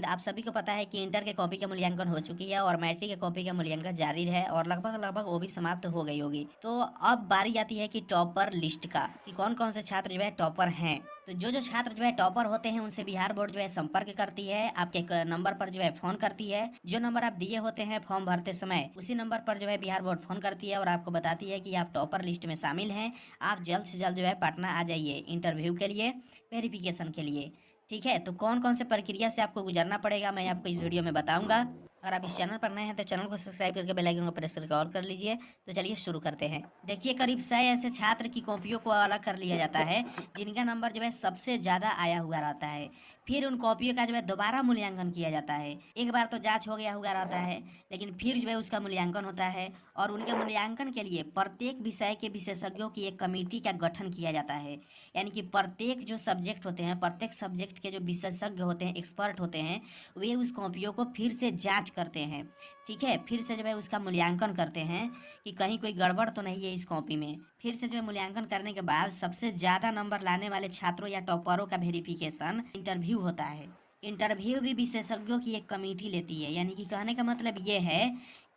आप सभी को पता है कि इंटर के कॉपी का मूल्यांकन हो चुकी है और मैट्रिक के कॉपी का मूल्यांकन जारी है और लगभग लगभग वो भी समाप्त हो गई होगी। तो अब बारी आती है कि टॉपर लिस्ट का, कि कौन कौन से छात्र जो है टॉपर हैं। तो जो छात्र जो है टॉपर होते हैं उनसे बिहार बोर्ड जो है संपर्क करती है, आपके नंबर पर जो है फोन करती है। जो नंबर आप दिए होते हैं फॉर्म भरते समय, उसी नंबर पर जो है बिहार बोर्ड फोन करती है और आपको बताती है कि आप टॉपर लिस्ट में शामिल हैं। आप जल्द से जल्द जो है पटना आ जाइए इंटरव्यू के लिए, वेरिफिकेशन के लिए। ठीक है, तो कौन कौन से प्रक्रिया से आपको गुजरना पड़ेगा मैं आपको इस वीडियो में बताऊंगा। अगर आप इस चैनल पर नए हैं तो चैनल को सब्सक्राइब करके बेल आइकन को प्रेस करके ऑल कर लीजिए। तो चलिए शुरू करते हैं। देखिए, करीब 100 ऐसे छात्र की कॉपियों को अलग कर लिया जाता है जिनका नंबर जो है सबसे ज्यादा आया हुआ रहता है। फिर उन कॉपियों का जो है दोबारा मूल्यांकन किया जाता है। एक बार तो जांच हो गया हुआ रहता है, लेकिन फिर जो है उसका मूल्यांकन होता है और उनके मूल्यांकन के लिए प्रत्येक विषय के विशेषज्ञों की एक कमेटी का गठन किया जाता है। यानी कि प्रत्येक जो सब्जेक्ट होते हैं, प्रत्येक सब्जेक्ट के जो विशेषज्ञ होते हैं, एक्सपर्ट होते हैं, वे उस कॉपियों को फिर से जांच करते हैं। ठीक है, फिर से जो है उसका मूल्यांकन करते हैं कि कहीं कोई गड़बड़ तो नहीं है इस कॉपी में। फिर से जो है मूल्यांकन करने के बाद सबसे ज़्यादा नंबर लाने वाले छात्रों या टॉपरों का वेरिफिकेशन इंटरव्यू होता है। इंटरव्यू भी विशेषज्ञों की एक कमेटी लेती है। यानी कि कहने का मतलब ये है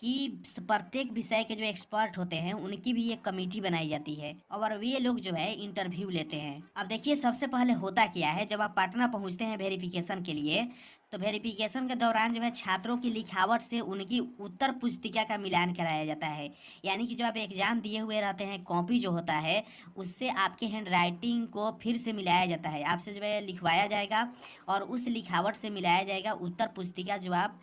कि प्रत्येक विषय के जो एक्सपर्ट होते हैं उनकी भी एक कमेटी बनाई जाती है और वे लोग जो है इंटरव्यू लेते हैं। अब देखिए, सबसे पहले होता क्या है, जब आप पटना पहुंचते हैं वेरिफिकेशन के लिए, तो वेरिफिकेशन के दौरान जो है छात्रों की लिखावट से उनकी उत्तर पुस्तिका का मिलान कराया जाता है। यानी कि जो आप एग्जाम दिए हुए रहते हैं, कॉपी जो होता है उससे आपके हैंड राइटिंग को फिर से मिलाया जाता है। आपसे जो है लिखवाया जाएगा और उस लिखावट से मिलाया जाएगा उत्तर पुस्तिका, जो आप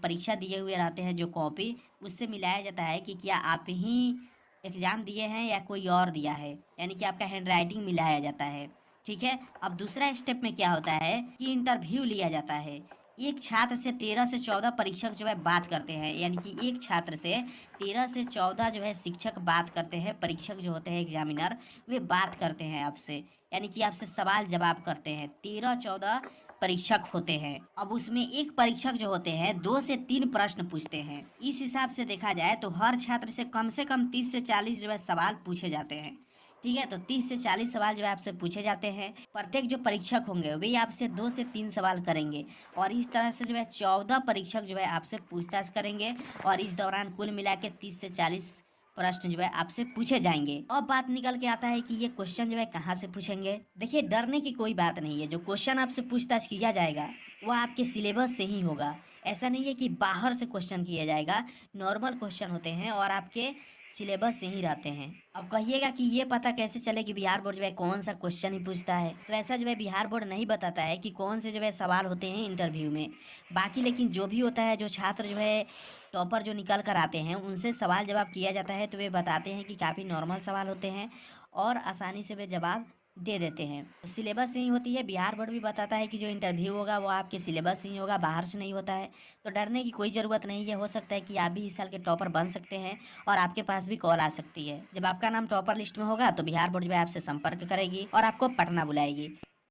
परीक्षा दिए हुए रहते हैं जो कॉपी, उससे मिलाया जाता है कि क्या आप ही एग्ज़ाम दिए हैं या कोई और दिया है। यानी कि आपका हैंड राइटिंग मिलाया जाता है। ठीक है, अब दूसरा स्टेप में क्या होता है कि इंटरव्यू लिया जाता है। एक छात्र से 13 से 14 परीक्षक जो है बात करते हैं। यानी कि एक छात्र से 13 से 14 जो है शिक्षक बात करते हैं, परीक्षक जो होते हैं एग्जामिनर, वे बात करते हैं आपसे। यानी कि आपसे सवाल जवाब करते हैं। 13-14 परीक्षक होते हैं। अब उसमें एक परीक्षक जो होते हैं 2 से 3 प्रश्न पूछते हैं। इस हिसाब से देखा जाए तो हर छात्र से कम 30 से 40 जो है सवाल पूछे जाते हैं। ठीक है, तो 30 से 40 सवाल जो है आपसे पूछे जाते हैं। प्रत्येक जो परीक्षक होंगे वे आपसे 2 से 3 सवाल करेंगे और इस तरह से जो है 14 परीक्षक जो है आपसे पूछताछ करेंगे और इस दौरान कुल मिला के 30 से 40 प्रश्न जो है आपसे पूछे जाएंगे। अब बात निकल के आता है कि ये क्वेश्चन जो है कहाँ से पूछेंगे। देखिए, डरने की कोई बात नहीं है। जो क्वेश्चन आपसे पूछताछ किया जाएगा वो आपके सिलेबस से ही होगा। ऐसा नहीं है कि बाहर से क्वेश्चन किया जाएगा। नॉर्मल क्वेश्चन होते हैं और आपके सिलेबस से ही रहते हैं। अब कहिएगा कि ये पता कैसे चले कि बिहार बोर्ड जो है कौन सा क्वेश्चन ही पूछता है। तो ऐसा जो है बिहार बोर्ड नहीं बताता है कि कौन से जो है सवाल होते हैं इंटरव्यू में। बाकी लेकिन जो भी होता है, जो छात्र जो है टॉपर जो निकल कर आते हैं उनसे सवाल जवाब किया जाता है तो वे बताते हैं कि काफ़ी नॉर्मल सवाल होते हैं और आसानी से वे जवाब दे देते हैं। तो सिलेबस से ही होती है। बिहार बोर्ड भी बताता है कि जो इंटरव्यू होगा वो आपके सिलेबस से ही होगा, बाहर से नहीं होता है। तो डरने की कोई ज़रूरत नहीं है। हो सकता है कि आप भी इस साल के टॉपर बन सकते हैं और आपके पास भी कॉल आ सकती है। जब आपका नाम टॉपर लिस्ट में होगा तो बिहार बोर्ड जो है आपसे संपर्क करेगी और आपको पटना बुलाएगी।